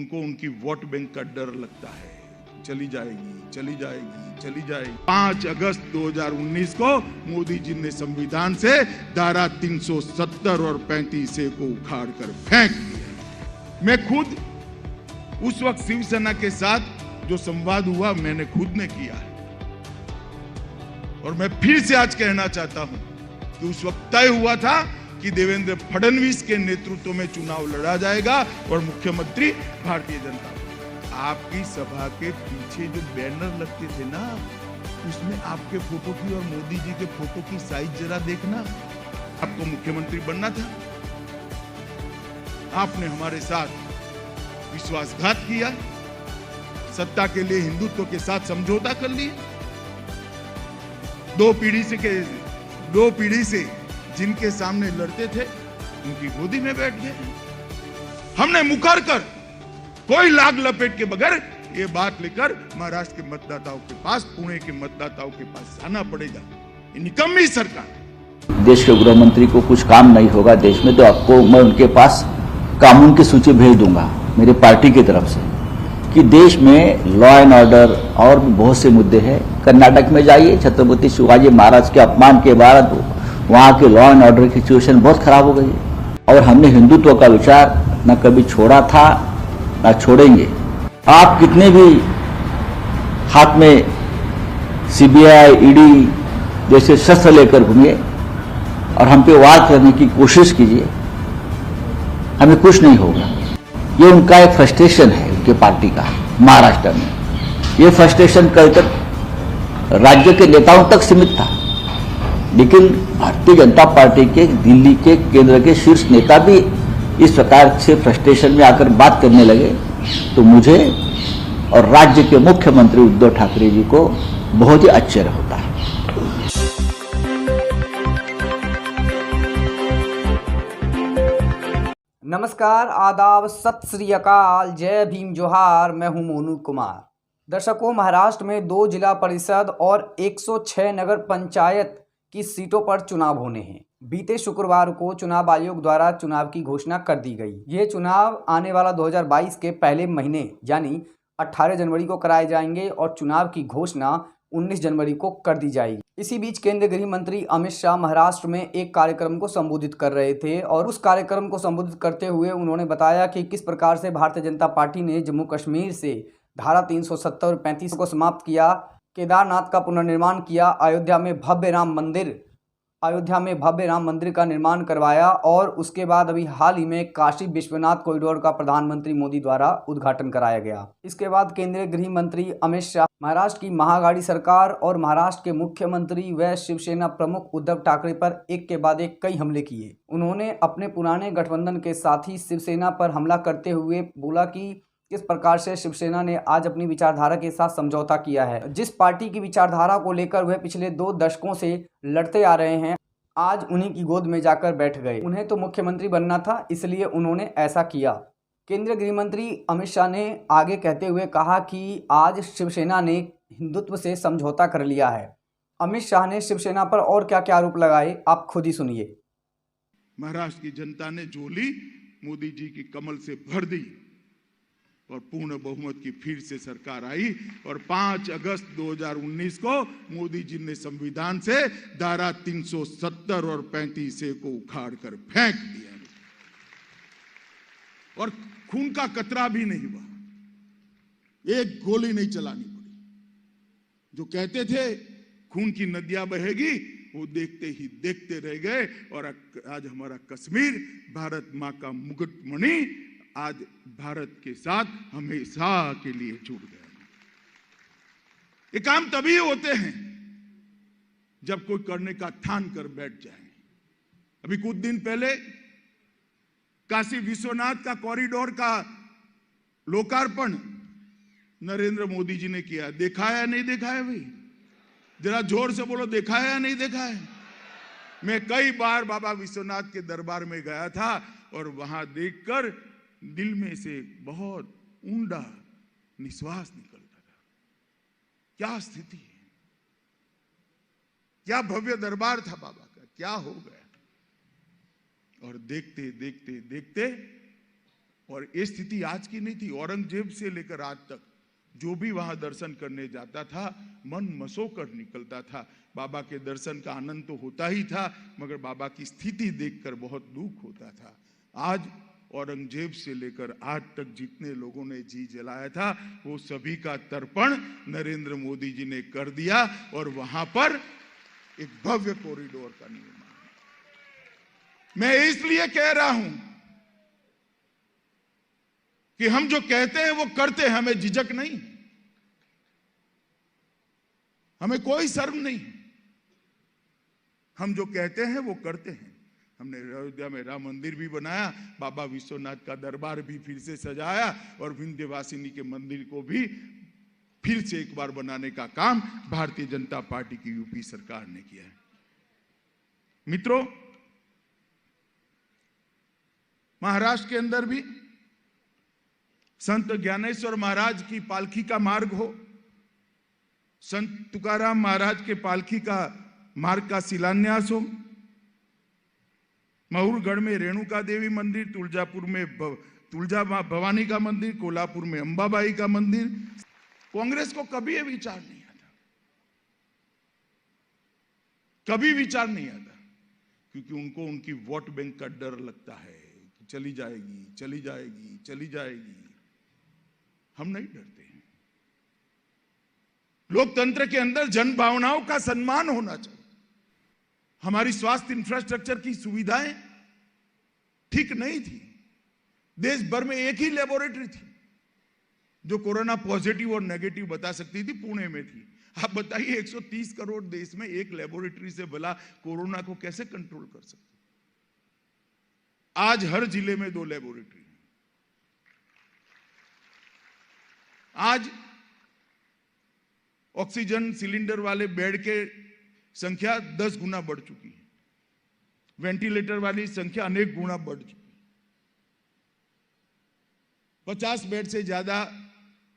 उनको उनकी vote bank का डर लगता है। चली जाएगी, चली जाएगी, चली जाएगी। 5 अगस्त 2019 को मोदी जी ने संविधान से धारा 370 और 35A को उखाड़ कर फेंक दिया। मैं खुद उस वक्त शिवसेना के साथ जो संवाद हुआ मैंने खुद ने किया है, और मैं फिर से आज कहना चाहता हूं कि उस वक्त तय हुआ था कि देवेंद्र फडणवीस के नेतृत्व में चुनाव लड़ा जाएगा और मुख्यमंत्री भारतीय जनता। आपकी सभा के पीछे जो बैनर लगते थे ना, उसमें आपके फोटो की और मोदी जी के फोटो की साइज जरा देखना। आपको मुख्यमंत्री बनना था, आपने हमारे साथ विश्वासघात किया, सत्ता के लिए हिंदुत्व के साथ समझौता कर लिया। दो पीढ़ी से जिनके सामने लड़ते थे उनकी गोदी में बैठ गए। हमने मुकर कर कोई लाग लपेट के बगैर ये बात लेकर महाराष्ट्र के मतदाताओं के पास, पुणे के मतदाताओं के पास जाना पड़ेगा। ये निकम्मी सरकार। देश के गृह मंत्री को कुछ काम नहीं होगा देश में तो आपको मैं उनके पास कानून की सूची भेज दूंगा मेरी पार्टी की तरफ से कि देश में लॉ एंड ऑर्डर और भी बहुत से मुद्दे हैं। कर्नाटक में जाइए, छत्रपति शिवाजी महाराज के अपमान के बाद वहां के लॉ एंड ऑर्डर की सिचुएशन बहुत खराब हो गई और हमने हिंदुत्व का विचार न कभी छोड़ा था न छोड़ेंगे। आप कितने भी हाथ में सीबीआई, ईडी जैसे शस्त्र लेकर घूमिए और हम पे वार करने की कोशिश कीजिए, हमें कुछ नहीं होगा। ये उनका एक फ्रस्ट्रेशन है उनके पार्टी का महाराष्ट्र में। ये फ्रस्ट्रेशन कल तक राज्य के नेताओं तक सीमित था, लेकिन भारतीय जनता पार्टी के दिल्ली के केंद्र के शीर्ष नेता भी इस प्रकार से फ्रस्ट्रेशन में आकर बात करने लगे तो मुझे और राज्य के मुख्यमंत्री उद्धव ठाकरे जी को बहुत ही आश्चर्य होता है। नमस्कार, आदाब, सत श्री अकाल, जय भीम, जोहार। मैं हूं मोनू कुमार। दर्शकों, महाराष्ट्र में 2 जिला परिषद और 106 नगर पंचायत की सीटों पर चुनाव होने हैं। बीते शुक्रवार को चुनाव आयोग द्वारा चुनाव की घोषणा कर दी गई। ये चुनाव आने वाला 2022 के पहले महीने यानी 18 जनवरी को कराए जाएंगे और चुनाव की घोषणा 19 जनवरी को कर दी जाएगी। इसी बीच केंद्रीय गृह मंत्री अमित शाह महाराष्ट्र में एक कार्यक्रम को संबोधित कर रहे थे और उस कार्यक्रम को संबोधित करते हुए उन्होंने बताया कि किस प्रकार से भारतीय जनता पार्टी ने जम्मू कश्मीर से धारा 370 और 35 को समाप्त किया, केदारनाथ का पुनर्निर्माण किया, अयोध्या में भव्य राम मंदिर का निर्माण करवाया और उसके बाद अभी हाल ही में काशी विश्वनाथ कॉरिडोर का प्रधानमंत्री मोदी द्वारा उद्घाटन कराया गया। इसके बाद केंद्रीय गृह मंत्री अमित शाह महाराष्ट्र की महागाड़ी सरकार और महाराष्ट्र के मुख्यमंत्री व शिवसेना प्रमुख उद्धव ठाकरे पर एक के बाद एक कई हमले किए। उन्होंने अपने पुराने गठबंधन के साथी शिवसेना पर हमला करते हुए बोला कि किस प्रकार से शिवसेना ने आज अपनी विचारधारा के साथ समझौता किया है। जिस पार्टी की विचारधारा को लेकर वह पिछले 2 दशकों से लड़ते आ रहे हैं, आज उन्हीं की गोद में जाकर बैठ गए। उन्हें तो मुख्यमंत्री बनना था, इसलिए उन्होंने ऐसा किया। केंद्रीय गृह मंत्री अमित शाह ने आगे कहते हुए कहा कि आज शिवसेना ने हिंदुत्व से समझौता कर लिया है। अमित शाह ने शिवसेना पर और क्या क्या आरोप लगाए, आप खुद ही सुनिए। महाराष्ट्र की जनता ने झोली मोदी जी की कमल से भर दी और पूर्ण बहुमत की फिर से सरकार आई और 5 अगस्त 2019 को मोदी जी ने संविधान से धारा 370 और 35A को उखाड़ कर फेंक दिया और खून का कतरा भी नहीं हुआ, एक गोली नहीं चलानी पड़ी। जो कहते थे खून की नदियां बहेगी, वो देखते ही देखते रह गए और आज हमारा कश्मीर भारत मां का मुकुटमणि आज भारत के साथ हमेशा के लिए जुड़ गया। ये काम तभी होते हैं जब कोई करने का ठान कर बैठ जाए। अभी कुछ दिन पहले काशी विश्वनाथ का कॉरिडोर का लोकार्पण नरेंद्र मोदी जी ने किया। देखा है या नहीं देखा है भाई? जरा जोर से बोलो, देखा है या नहीं देखा है? मैं कई बार बाबा विश्वनाथ के दरबार में गया था और वहां देखकर दिल में से बहुत ऊंडा निश्वास निकलता था। क्या स्थिति है, क्या भव्य दरबार था बाबा का, क्या हो गया। और देखते देखते देखते और ये स्थिति आज की नहीं थी। औरंगजेब से लेकर आज तक जो भी वहां दर्शन करने जाता था मन मसोकर निकलता था। बाबा के दर्शन का आनंद तो होता ही था, मगर बाबा की स्थिति देखकर बहुत दुख होता था। आज औरंगजेब से लेकर आज तक जितने लोगों ने जी जलाया था वो सभी का तर्पण नरेंद्र मोदी जी ने कर दिया और वहां पर एक भव्य कॉरिडोर का निर्माण। मैं इसलिए कह रहा हूं कि हम जो कहते हैं वो करते हैं, हमें झिझक नहीं, हमें कोई शर्म नहीं। हम जो कहते हैं वो करते हैं। हमने अयोध्या में राम मंदिर भी बनाया, बाबा विश्वनाथ का दरबार भी फिर से सजाया और विंध्यवासिनी के मंदिर को भी फिर से एक बार बनाने का काम भारतीय जनता पार्टी की यूपी सरकार ने किया है। मित्रों, महाराष्ट्र के अंदर भी संत ज्ञानेश्वर महाराज की पालकी का मार्ग हो, संत तुकाराम महाराज के पालकी का मार्ग का शिलान्यास हो, महुरगढ़ में रेणुका देवी मंदिर, तुलजापुर में तुलजा भवानी का मंदिर, कोल्हापुर में अंबाबाई का मंदिर। कांग्रेस को कभी ये विचार नहीं आता, कभी विचार नहीं आता, क्योंकि उनको उनकी वोट बैंक का डर लगता है कि चली जाएगी, चली जाएगी, चली जाएगी। हम नहीं डरते हैं। लोकतंत्र के अंदर जन भावनाओं का सम्मान होना चाहिए। हमारी स्वास्थ्य इंफ्रास्ट्रक्चर की सुविधाएं ठीक नहीं थी। देश भर में एक ही लेबोरेटरी थी जो कोरोना पॉजिटिव और नेगेटिव बता सकती थी, पुणे में थी। आप बताइए 130 करोड़ देश में एक लेबोरेटरी से भला कोरोना को कैसे कंट्रोल कर सकते? आज हर जिले में 2 लेबोरेटरी। आज ऑक्सीजन सिलेंडर वाले बेड के संख्या 10 गुना बढ़ चुकी है, वेंटिलेटर वाली संख्या अनेक गुना बढ़ चुकी है। 50 बेड से ज्यादा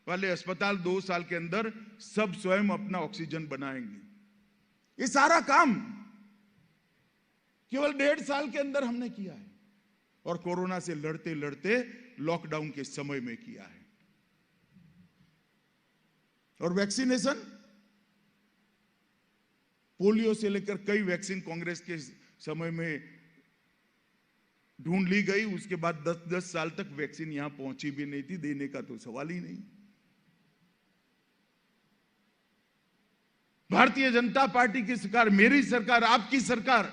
वाले अस्पताल 2 साल के अंदर सब स्वयं अपना ऑक्सीजन बनाएंगे। ये सारा काम केवल 1.5 साल के अंदर हमने किया है और कोरोना से लड़ते लड़ते लॉकडाउन के समय में किया है। और वैक्सीनेशन, पोलियो से लेकर कई वैक्सीन कांग्रेस के समय में ढूंढ ली गई, उसके बाद 10-10 साल तक वैक्सीन यहां पहुंची भी नहीं थी, देने का तो सवाल ही नहीं। भारतीय जनता पार्टी की सरकार, मेरी सरकार, आपकी सरकार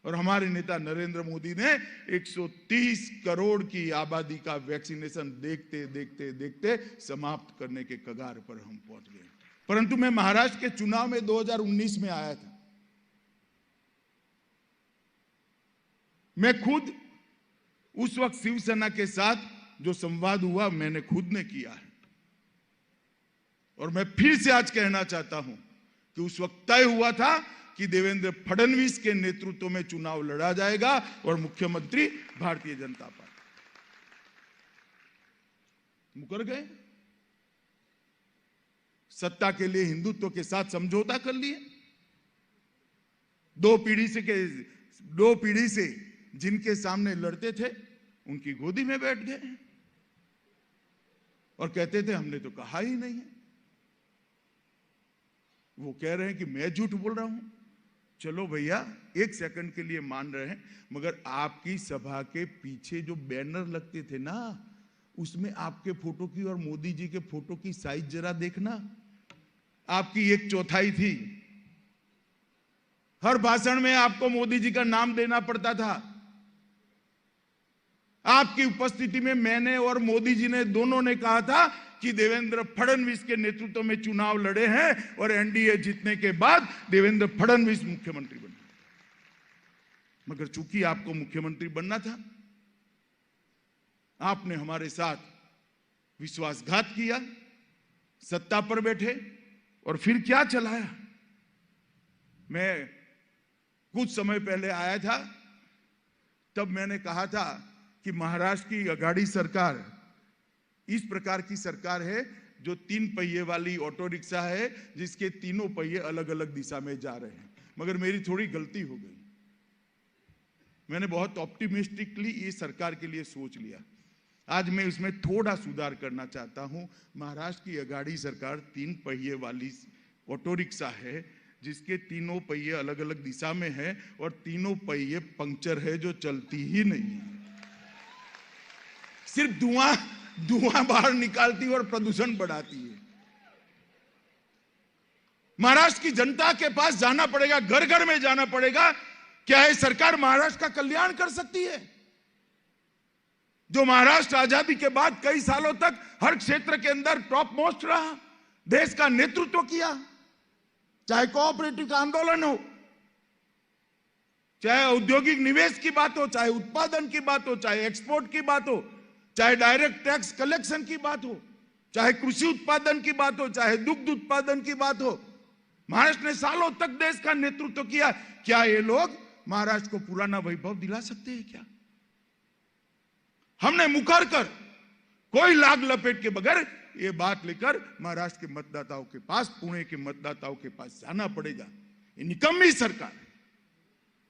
और हमारे नेता नरेंद्र मोदी ने 130 करोड़ की आबादी का वैक्सीनेशन देखते देखते देखते समाप्त करने के कगार पर हम पहुंच गए। परंतु मैं महाराष्ट्र के चुनाव में 2019 में आया था। मैं खुद उस वक्त शिवसेना के साथ जो संवाद हुआ मैंने खुद ने किया है और मैं फिर से आज कहना चाहता हूं कि उस वक्त तय हुआ था कि देवेंद्र फडणवीस के नेतृत्व में चुनाव लड़ा जाएगा और मुख्यमंत्री भारतीय जनता पार्टी। मुकर गए, सत्ता के लिए हिंदुत्व के साथ समझौता कर लिए। 2 पीढ़ी से जिनके सामने लड़ते थे उनकी गोदी में बैठ गए और कहते थे हमने तो कहा ही नहीं है। वो कह रहे हैं कि मैं झूठ बोल रहा हूं। चलो भैया, 1 सेकंड के लिए मान रहे हैं, मगर आपकी सभा के पीछे जो बैनर लगते थे ना, उसमें आपके फोटो की और मोदी जी के फोटो की साइज जरा देखना। आपकी 1/4 थी। हर भाषण में आपको मोदी जी का नाम देना पड़ता था। आपकी उपस्थिति में मैंने और मोदी जी ने दोनों ने कहा था कि देवेंद्र फडणवीस के नेतृत्व में चुनाव लड़े हैं और एनडीए जीतने के बाद देवेंद्र फडणवीस मुख्यमंत्री बने। मगर चूंकि आपको मुख्यमंत्री बनना था, आपने हमारे साथ विश्वासघात किया, सत्ता पर बैठे और फिर क्या चलाया। मैं कुछ समय पहले आया था, तब मैंने कहा था कि महाराष्ट्र की अघाड़ी सरकार इस प्रकार की सरकार है जो 3 पहिए वाली ऑटो रिक्शा है, जिसके तीनों पहिए अलग अलग दिशा में जा रहे हैं। मगर मेरी थोड़ी गलती हो गई। मैंने बहुत ऑप्टिमिस्टिकली इस सरकार के लिए सोच लिया। आज मैं उसमें थोड़ा सुधार करना चाहता हूं। महाराष्ट्र की अघाड़ी सरकार 3 पहिए वाली ऑटो रिक्शा है, जिसके तीनों पहिए अलग अलग दिशा में है और तीनों पहिए पंक्चर है, जो चलती ही नहीं है, सिर्फ धुआं बाहर निकालती है और प्रदूषण बढ़ाती है। महाराष्ट्र की जनता के पास जाना पड़ेगा, घर घर में जाना पड़ेगा। क्या ये सरकार महाराष्ट्र का कल्याण कर सकती है? जो महाराष्ट्र आजादी के बाद कई सालों तक हर क्षेत्र के अंदर टॉप मोस्ट रहा, देश का नेतृत्व किया, चाहे कोऑपरेटिव का आंदोलन हो, चाहे औद्योगिक निवेश की बात हो, चाहे उत्पादन की बात हो, चाहे एक्सपोर्ट की बात हो, चाहे डायरेक्ट टैक्स कलेक्शन की बात हो, चाहे कृषि उत्पादन की बात हो, चाहे दुग्ध उत्पादन की बात हो, महाराष्ट्र ने सालों तक देश का नेतृत्व किया। क्या ये लोग महाराष्ट्र को पुराना वैभव दिला सकते हैं? क्या हमने मुकर कर कोई लाग लपेट के बगैर ये बात लेकर महाराष्ट्र के मतदाताओं के पास, पुणे के मतदाताओं के पास जाना पड़ेगा। ये निकम्मी सरकार है।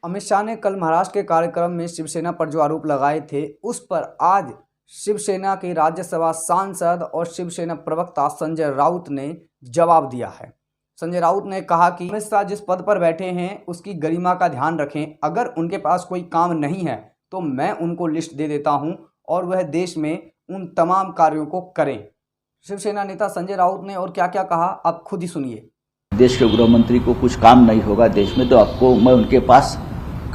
अमित शाह ने कल महाराष्ट्र के कार्यक्रम में शिवसेना पर जो आरोप लगाए थे, उस पर आज शिवसेना के राज्यसभा सांसद और शिवसेना प्रवक्ता संजय राउत ने जवाब दिया है। संजय राउत ने कहा कि अमित शाह जिस पद पर बैठे हैं उसकी गरिमा का ध्यान रखें। अगर उनके पास कोई काम नहीं है तो मैं उनको लिस्ट दे देता हूं और वह देश में उन तमाम कार्यों को करें। शिवसेना नेता संजय राउत ने और क्या क्या कहा, आप खुद ही सुनिए। देश के गृह मंत्री को कुछ काम नहीं होगा देश में, तो आपको मैं उनके पास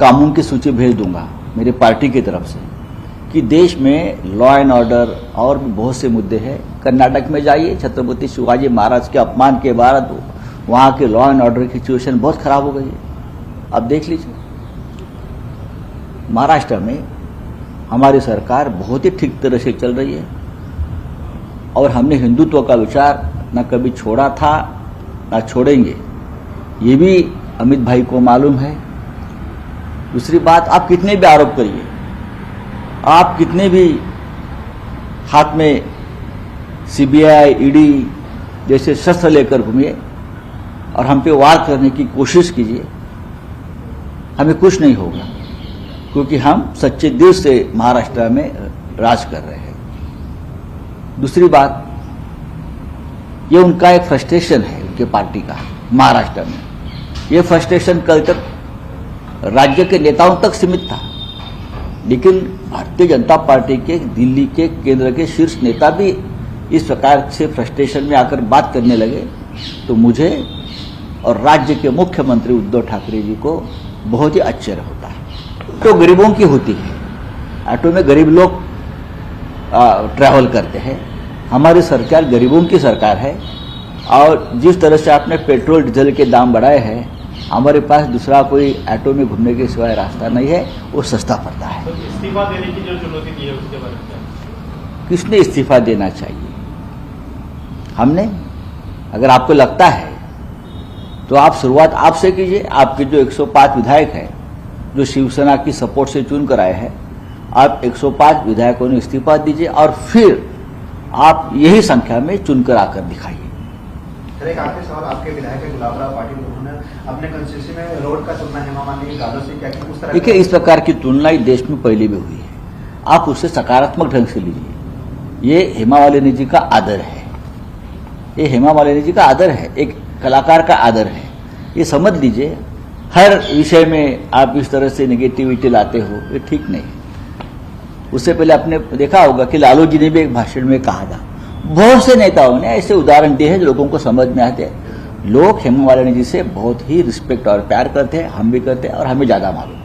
कानून की सूची भेज दूंगा मेरी पार्टी की तरफ से, कि देश में लॉ एंड ऑर्डर और भी बहुत से मुद्दे हैं। कर्नाटक में जाइए, छत्रपति शिवाजी महाराज के अपमान के बाद वहाँ के लॉ एंड ऑर्डर की सिचुएशन बहुत खराब हो गई है। अब देख लीजिए, महाराष्ट्र में हमारी सरकार बहुत ही ठीक तरह से चल रही है और हमने हिंदुत्व का विचार न कभी छोड़ा था न छोड़ेंगे, ये भी अमित भाई को मालूम है। दूसरी बात, आप कितने भी आरोप करिए, आप कितने भी हाथ में सीबीआई, ईडी जैसे शस्त्र लेकर घूमिए और हम पे वार करने की कोशिश कीजिए, हमें कुछ नहीं होगा, क्योंकि हम सच्चे दिल से महाराष्ट्र में राज कर रहे हैं। दूसरी बात, ये उनका एक फ्रस्ट्रेशन है उनके पार्टी का महाराष्ट्र में। ये फ्रस्ट्रेशन कल तक राज्य के नेताओं तक सीमित था, लेकिन भारतीय जनता पार्टी के दिल्ली के केंद्र के शीर्ष नेता भी इस प्रकार से फ्रस्ट्रेशन में आकर बात करने लगे, तो मुझे और राज्य के मुख्यमंत्री उद्धव ठाकरे जी को बहुत ही आश्चर्य होता है। तो गरीबों की होती है, ऑटो में गरीब लोग ट्रैवल करते हैं। हमारी सरकार गरीबों की सरकार है और जिस तरह से आपने पेट्रोल डीजल के दाम बढ़ाए हैं, हमारे पास दूसरा कोई ऑटो में घूमने के सिवाय रास्ता नहीं है, वो सस्ता पड़ता है। तो इस्तीफा देने की जो चुनौती दी है उसके बारे में किसने इस्तीफा देना चाहिए? हमने? अगर आपको लगता है तो आप शुरुआत आपसे कीजिए। आपके जो 105 विधायक हैं जो शिवसेना की सपोर्ट से चुन कर आए हैं, आप 105 विधायकों ने इस्तीफा दीजिए और फिर आप यही संख्या में चुनकर आकर दिखाइए। एक आखिरी सवाल, आपके विधायक गुलाब राव पाटिल उन्होंने अपने कंस्टिट्यूंसी में रोड का तुलना हेमा मालिनी गालों से क्या की, उस तरह देखिए, इस प्रकार की तुलना देश में पहले भी हुई है, आप उससे सकारात्मक ढंग से लीजिए। ये हेमा मालिनी जी का आदर है, ये हेमा मालिनी जी का आदर है, एक कलाकार का आदर है, ये समझ लीजिए। हर विषय में आप इस तरह से नेगेटिविटी लाते हो, ये ठीक नहीं। उससे पहले आपने देखा होगा कि लालू जी ने भी एक भाषण में कहा था, बहुत से नेताओं ने ऐसे उदाहरण दिए हैं जो लोगों को समझ में आते हैं। लोग हेमा मालिनी जी से बहुत ही रिस्पेक्ट और प्यार करते हैं, हम भी करते हैं और हमें ज्यादा मालूम।